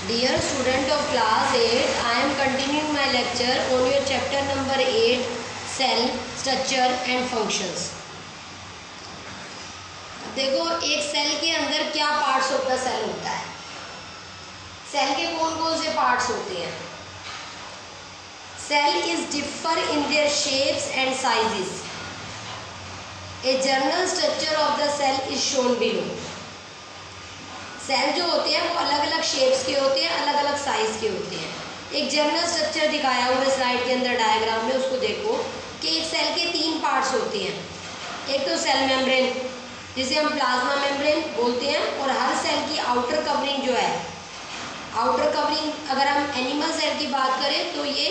Dear student of class 8, I am continuing my lecture on your chapter number 8, cell structure and functions. देखो एक cell के अंदर क्या parts होता है। सेल के कौन कौन से पार्ट्स होते हैं। Cell is differ in their shapes and sizes. A general structure of the cell is shown below. Cell जो होते हैं वो अलग अलग शेप्स के होते हैं, अलग अलग साइज के होते हैं। एक जनरल स्ट्रक्चर दिखाया हुआ है स्लाइड के अंदर डायग्राम में, उसको देखो कि एक सेल के तीन पार्ट्स होते हैं। एक तो सेल मेम्ब्रेन जिसे हम प्लाज्मा मेम्ब्रेन बोलते हैं, और हर सेल की आउटर कवरिंग जो है, आउटर कवरिंग अगर हम एनिमल सेल की बात करें तो ये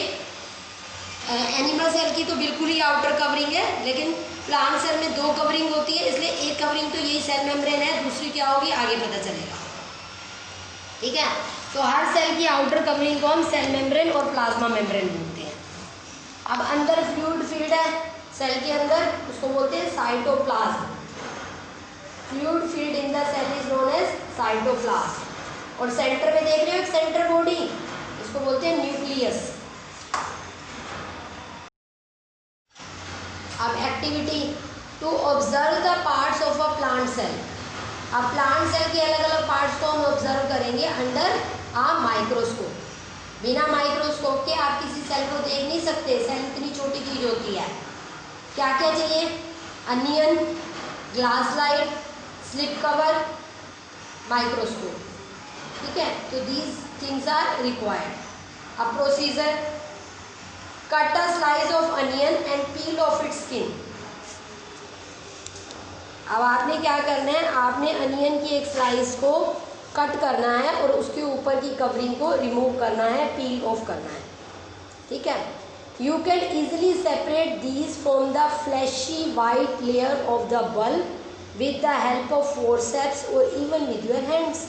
एनिमल सेल की तो बिल्कुल ही आउटर कवरिंग है, लेकिन प्लांट सेल में दो कवरिंग होती है, इसलिए एक कवरिंग तो यही सेल मेम्ब्रेन है, दूसरी क्या होगी आगे पता चलेगा। ठीक है, तो हर सेल की आउटर कवरिंग को हम सेल मेम्ब्रेन और प्लाज्मा मेम्ब्रेन बोलते हैं। अब अंदर फ्लूइड फील्ड है सेल के अंदर, उसको बोलते हैं cytoplasm. Fluid field in the cell is known as cytoplasm. और सेंटर में देख रहे हो एक सेंटर बॉडी, इसको बोलते हैं न्यूक्लियस। अब activity to observe the parts of a plant cell. अब प्लांट सेल के अलग अलग पार्ट्स को हम ऑब्जर्व करेंगे अंडर आ माइक्रोस्कोप। बिना माइक्रोस्कोप के आप किसी सेल को देख नहीं सकते, सेल इतनी छोटी चीज होती है। क्या क्या चाहिए, onion, glass slide, slip cover, microscope. ठीक है, तो दीज थिंग्स आर रिक्वायर्ड। अब procedure, cut a slice of onion and peel of its skin. अब आपने क्या करना है, आपने अनियन की एक स्लाइस को कट करना है और उसके ऊपर की कवरिंग को रिमूव करना है, पील ऑफ करना है। ठीक है, you can easily separate these from the fleshy white layer of the bulb with the help of forceps और इवन विद योर हैंड्स।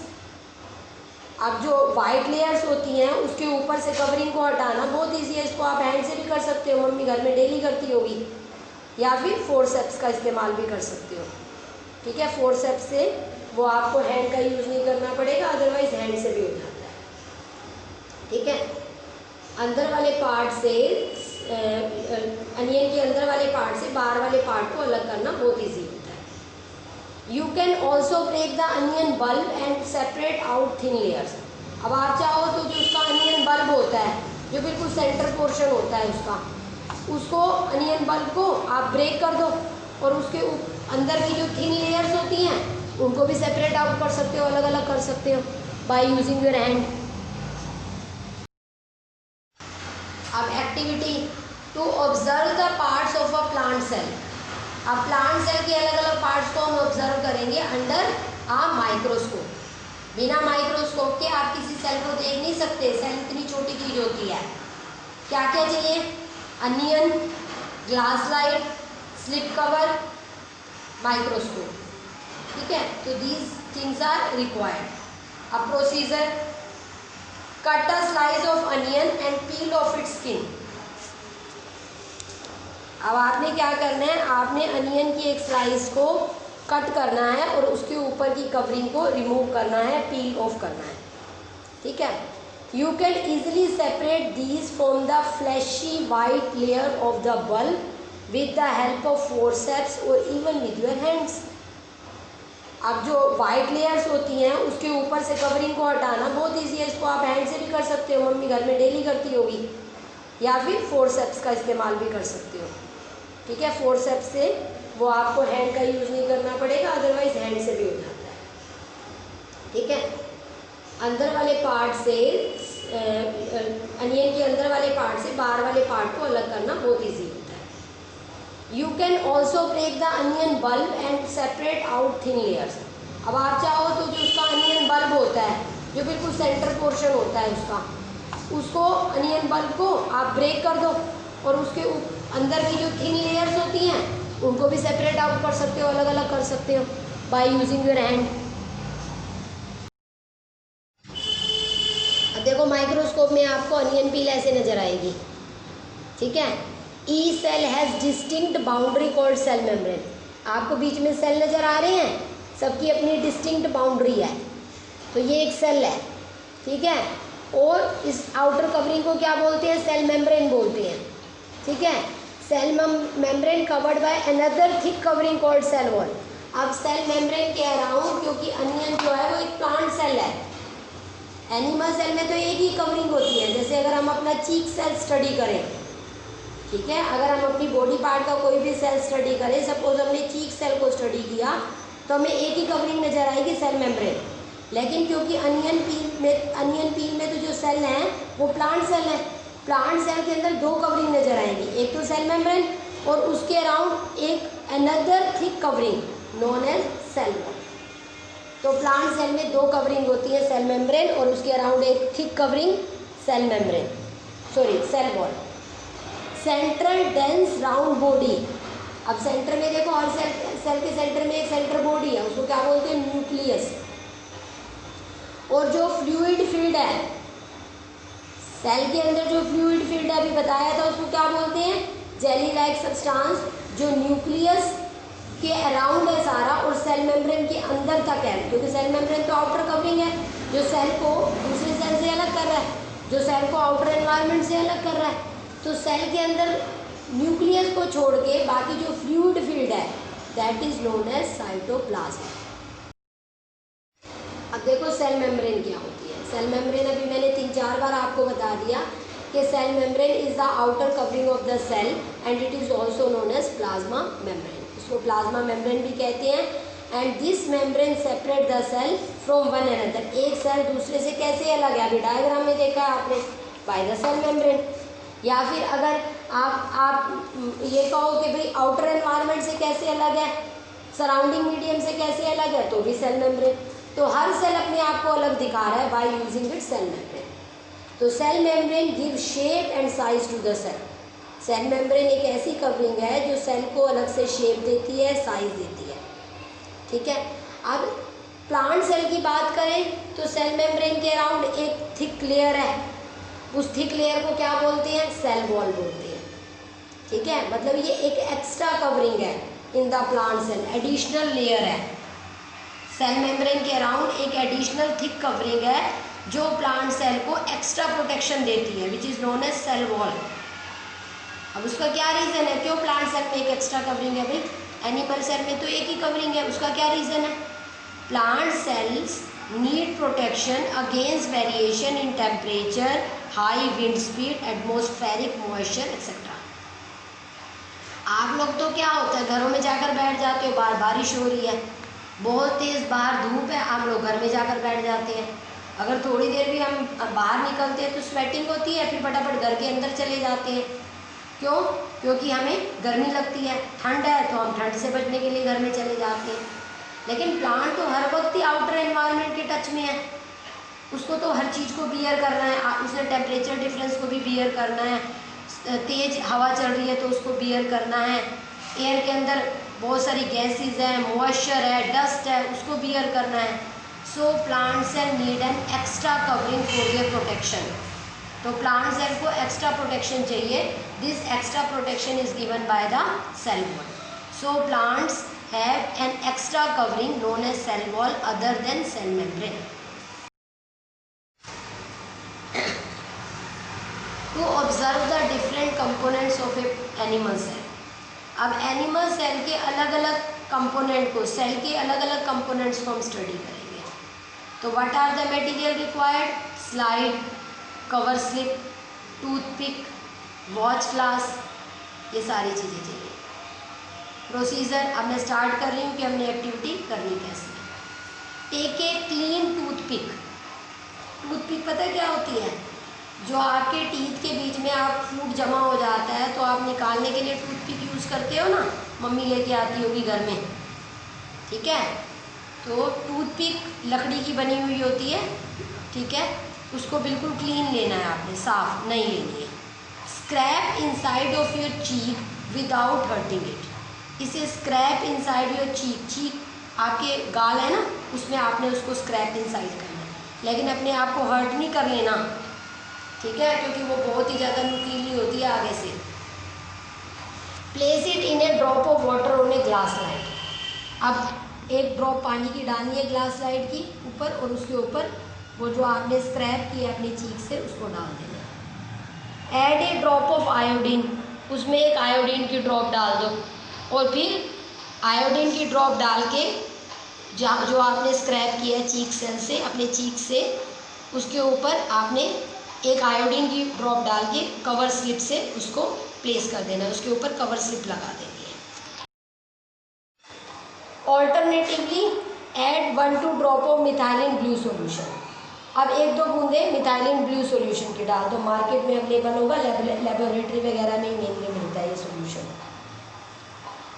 अब जो वाइट लेयर्स होती हैं उसके ऊपर से कवरिंग को हटाना बहुत ईजी है, इसको आप हैंड से भी कर सकते हो, मम्मी घर में डेली करती होगी, या फिर फोर्सेप्स का इस्तेमाल भी कर सकते हो। ठीक है, फोर्सेप्स से वो आपको हैंड का यूज़ नहीं करना पड़ेगा, अदरवाइज हैंड से भी हो जाता है। ठीक है, अंदर वाले पार्ट से अनियन के अंदर वाले पार्ट से बाहर वाले पार्ट को अलग करना बहुत ईजी होता है। You can also break the onion bulb and separate out thin layers. अब आप चाहो तो जो उसका अनियन बल्ब होता है, जो बिल्कुल सेंटर पोर्शन होता है उसको अनियन बल्ब को आप ब्रेक कर दो, और उसके अंदर की जो थिन लेयर्स होती हैं उनको भी सेपरेट आउट कर सकते हो, अलग अलग कर सकते हो बाय यूजिंग योर हैंड। अब activity to observe the parts of a plant cell. अब प्लांट सेल के अलग अलग पार्ट्स को हम ऑब्जर्व करेंगे अंडर आ माइक्रोस्कोप। बिना माइक्रोस्कोप के आप किसी सेल को देख नहीं सकते, सेल इतनी छोटी चीज होती है। क्या क्या चाहिए, onion, glass slide, slip cover, microscope. ठीक है, तो दीज थिंग्स आर रिक्वायर्ड। अब procedure, cut a slice of onion and peel of its skin. अब आपने क्या करना है, आपने अनियन की एक स्लाइस को कट करना है और उसके ऊपर की कवरिंग को रिमूव करना है, पील ऑफ करना है। ठीक है, you can easily separate these from the fleshy white layer of the bulb with the help of forceps और इवन विद योर हैंड्स। अब जो वाइट लेयर्स होती हैं उसके ऊपर से कवरिंग को हटाना बहुत ईजी है, इसको आप हैंड से भी कर सकते हो, मम्मी घर में डेली करती होगी, या फिर फोर्सेप्स का इस्तेमाल भी कर सकते हो। ठीक है, फोर्सेप्स से वो आपको हैंड का यूज़ नहीं करना पड़ेगा, अदरवाइज हैंड से भी हो जाता है। ठीक है, अंदर वाले पार्ट से अनियन के अंदर वाले पार्ट से बाहर वाले पार्ट को अलग करना बहुत ईजी होता है। You can also break the onion bulb and separate out thin layers. अब आप चाहो तो जो उसका अनियन बल्ब होता है, जो बिल्कुल सेंटर पोर्शन होता है उसको अनियन बल्ब को आप ब्रेक कर दो, और उसके अंदर की जो थिन लेयर्स होती हैं उनको भी सेपरेट आउट कर सकते हो, अलग अलग कर सकते हो बाय यूजिंग योर हैंड। अब देखो माइक्रोस्कोप में आपको अनियन पील ऐसे नजर आएगी। ठीक है, the cell has distinct boundary called cell membrane. आपको बीच में सेल नजर आ रहे हैं, सबकी अपनी डिस्टिंक्ट बाउंड्री है। तो ये एक सेल है, ठीक है। और इस आउटर कवरिंग को क्या बोलते हैं? सेल मेम्ब्रेन बोलते हैं, ठीक है। Cell membrane covered by another thick covering called cell wall. अब सेल मेम्ब्रेन के अराउंड, क्योंकि अनियन जो है वो एक प्लांट सेल है, एनिमल सेल में तो एक ही कवरिंग होती है। जैसे अगर हम अपना चीक सेल स्टडी करें, ठीक है, अगर हम अपनी बॉडी पार्ट का कोई भी सेल स्टडी करें, सपोज हमने चीक सेल को स्टडी किया, तो हमें एक ही कवरिंग नजर आएगी, सेल मेम्ब्रेन। लेकिन क्योंकि अनियन पील में तो जो सेल हैं वो प्लांट सेल है, प्लांट सेल के अंदर दो कवरिंग नजर आएगी, एक तो सेल मेम्ब्रेन और उसके अराउंड एक another thick covering known as cell wall. तो प्लांट सेल में दो कवरिंग होती है, सेल मेम्ब्रेन और उसके अराउंड एक thick covering cell membrane, sorry cell wall. Central dense round body. अब सेंटर में देखो, हर सेल के सेंटर में एक सेंटर बॉडी है, उसको क्या बोलते हैं? न्यूक्लियस। और जो फ्लूइड फील्ड है, सेल के अंदर जो फ्लूइड फील्ड है, अभी बताया था, उसको क्या बोलते हैं? जेली लाइक सब्सटेंस, जो न्यूक्लियस के अराउंड है सारा और सेल मेम्ब्रेन के अंदर तक है। क्योंकि सेल मेम्ब्रेन तो आउटर कवरिंग है, जो सेल को दूसरे सेल से अलग कर रहा है, जो सेल को आउटर एनवायरनमेंट से अलग कर रहा है। तो सेल के अंदर न्यूक्लियस को छोड़ के बाकी जो फ्लूइड फील्ड है, that is known as cytoplasm. अब देखो सेल मेम्ब्रेन क्या होती है। सेल मेम्ब्रेन अभी मैंने 3-4 बार आपको बता दिया कि cell membrane is the outer covering of the cell and it is also known as plasma membrane. इसको प्लाज्मा मेम्ब्रेन भी कहते हैं। And this membrane separate the cell from one another. एक सेल दूसरे से कैसे अलग है? अभी डायग्राम में देखा है आपने, बाय द सेल मेम्ब्रेन। या फिर अगर आप ये कहो कि भाई आउटर एनवायरनमेंट से कैसे अलग है, सराउंडिंग मीडियम से कैसे अलग है, तो भी सेल मेम्ब्रेन। तो हर सेल अपने आप को अलग दिखा रहा है by using it cell membrane. तो cell membrane give shape and size to the cell. Cell membrane एक ऐसी कवरिंग है जो सेल को अलग से शेप देती है, साइज देती है, ठीक है। अब प्लांट सेल की बात करें तो सेल मेम्ब्रेन के अराउंड एक थिक लेयर है, उस थिक लेयर को क्या बोलते हैं? सेल वॉल बोलते हैं, ठीक है। मतलब ये एक एक्स्ट्रा कवरिंग है in the plant cell, additional layer है। सेल मेम्ब्रेन के अराउंड एक एडिशनल थिक कवरिंग है जो प्लांट सेल को एक्स्ट्रा प्रोटेक्शन देती है, which is known as cell wall. अब उसका क्या रीज़न है? क्यों प्लांट सेल में एक एक्स्ट्रा कवरिंग है? भाई एनिमल सेल में तो एक ही कवरिंग है, उसका क्या रीज़न है? Plant cells need protection against variation in temperature, high wind speed, atmospheric moisture etcetera. आप लोग तो क्या होता है, घरों में जाकर बैठ जाते हो, बाहर बारिश हो रही है, बहुत तेज़ बाहर धूप है, आप लोग घर में जाकर बैठ जाते हैं। अगर थोड़ी देर भी हम बाहर निकलते हैं तो स्वेटिंग होती है, फिर फटाफट घर के अंदर चले जाते हैं। क्यों? क्योंकि हमें गर्मी लगती है, ठंड है तो हम ठंड से बचने के लिए घर में चले जाते हैं। लेकिन प्लांट तो हर वक्त ही आउटर एनवायरनमेंट के टच में है, उसको तो हर चीज़ को बियर करना है, उसने टेम्परेचर डिफरेंस को भी बियर करना है, तेज़ हवा चल रही है तो उसको बियर करना है, एयर के अंदर बहुत सारी गैसेस हैं, मॉइस्चर है, डस्ट है, उसको बियर करना है। So plant cell need an extra covering for their protection. तो प्लांट सेल को एक्स्ट्रा प्रोटेक्शन चाहिए, this extra protection is given by the cell wall. So plants have an extra covering known as cell wall other than cell membrane. To observe the different components of a animal cell. अब animal cell के अलग अलग component को, cell के अलग अलग components को हम स्टडी करेंगे। तो what are the material required? Slide, cover slip, toothpick, watch glass, ये सारी चीज़ें चाहिए। प्रोसीजर अब मैं स्टार्ट कर रही हूँ कि हमने एक्टिविटी करनी कैसे है। Take a clean toothpick. Toothpick पता क्या होती है? जो आपके टीथ के बीच में आप फूड जमा हो जाता है तो आप निकालने के लिए टूथपिक यूज़ करते हो ना, मम्मी लेके आती होगी घर में, ठीक है। तो टूथपिक लकड़ी की बनी हुई होती है, ठीक है, उसको बिल्कुल क्लीन लेना है आपने, साफ नहीं लेनी है। Scrap inside of your cheek without hurting it. इसे स्क्रैप इनसाइड योर चीक, चीक आपके गाल है ना, उसमें आपने उसको स्क्रैप इनसाइड करना है, लेकिन अपने आप को हर्ट नहीं कर लेना, ठीक है, क्योंकि वो बहुत ही ज़्यादा नुकीली होती है आगे से। Place it in A drop of water on a glass light. अब एक ड्रॉप पानी की डालनी है ग्लास लाइट की ऊपर और उसके ऊपर वो जो आपने स्क्रैप किया अपनी चीक से उसको डाल देना। Add a drop of iodine, उसमें एक आयोडीन की ड्रॉप डाल दो और फिर आयोडीन की ड्रॉप डाल के जो आपने स्क्रैप किया चीक सेल से अपने चीक से, उसके ऊपर आपने एक आयोडीन की ड्रॉप डाल के कवर स्लिप से उसको प्लेस कर देना, उसके ऊपर कवर स्लिप लगा देनी है। Alternatively add 1-2 drop of methylene blue solution. अब 1-2 बूंदे मिथाइलिन ब्लू सॉल्यूशन की डाल दो, मार्केट में अवेलेबल होगा, लेबोरेटरी वगैरह में मेनली मिलता है ये सॉल्यूशन।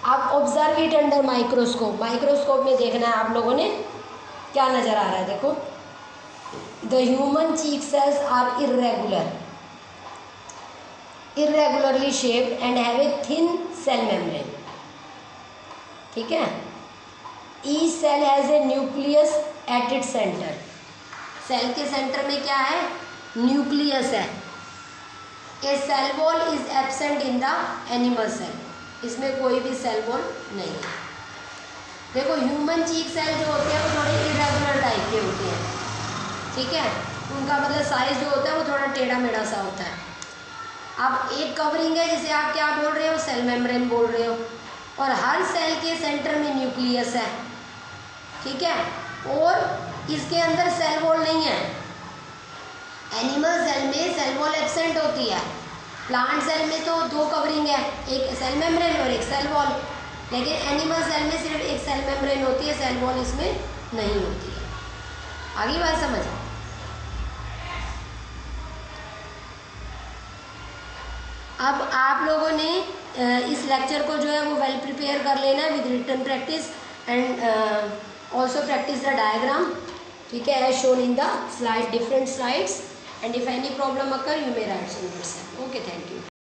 आप observe it under microscope, microscope में देखना है आप लोगों ने क्या नज़र आ रहा है। देखो, the human cheek cells are irregularly shaped and have a thin cell membrane. ठीक है, each cell has a nucleus at its centre. Cell के सेंटर में क्या है? न्यूक्लियस है। A cell wall is absent in the animal cell, इसमें कोई भी सेल वॉल नहीं है। देखो, ह्यूमन चीक सेल जो होते हैं वो थोड़े इरेगुलर टाइप के होते हैं। ठीक है, उनका मतलब साइज जो होता है वो थोड़ा टेढ़ा मेढ़ा सा होता है। अब एक कवरिंग है जिसे आप क्या बोल रहे हो? सेल मेम्ब्रेन बोल रहे हो। और हर सेल के सेंटर में न्यूक्लियस है। ठीक है, और इसके अंदर सेल वॉल नहीं है। एनिमल सेल में सेल वॉल एब्सेंट होती है, प्लांट सेल में तो 2 कवरिंग है, एक सेल मेम्ब्रेन और एक सेल वॉल। लेकिन एनिमल सेल में सिर्फ एक सेल मेम्ब्रेन होती है, सेल वॉल इसमें नहीं होती है। आगे बात समझ? अब आप लोगों ने इस लेक्चर को जो है वो वेल प्रिपेयर कर लेना with written practice and also practice the diagram. ठीक है, as shown in the slide, different slides, and if any problem occur you may write some yourself. Okay, thank you.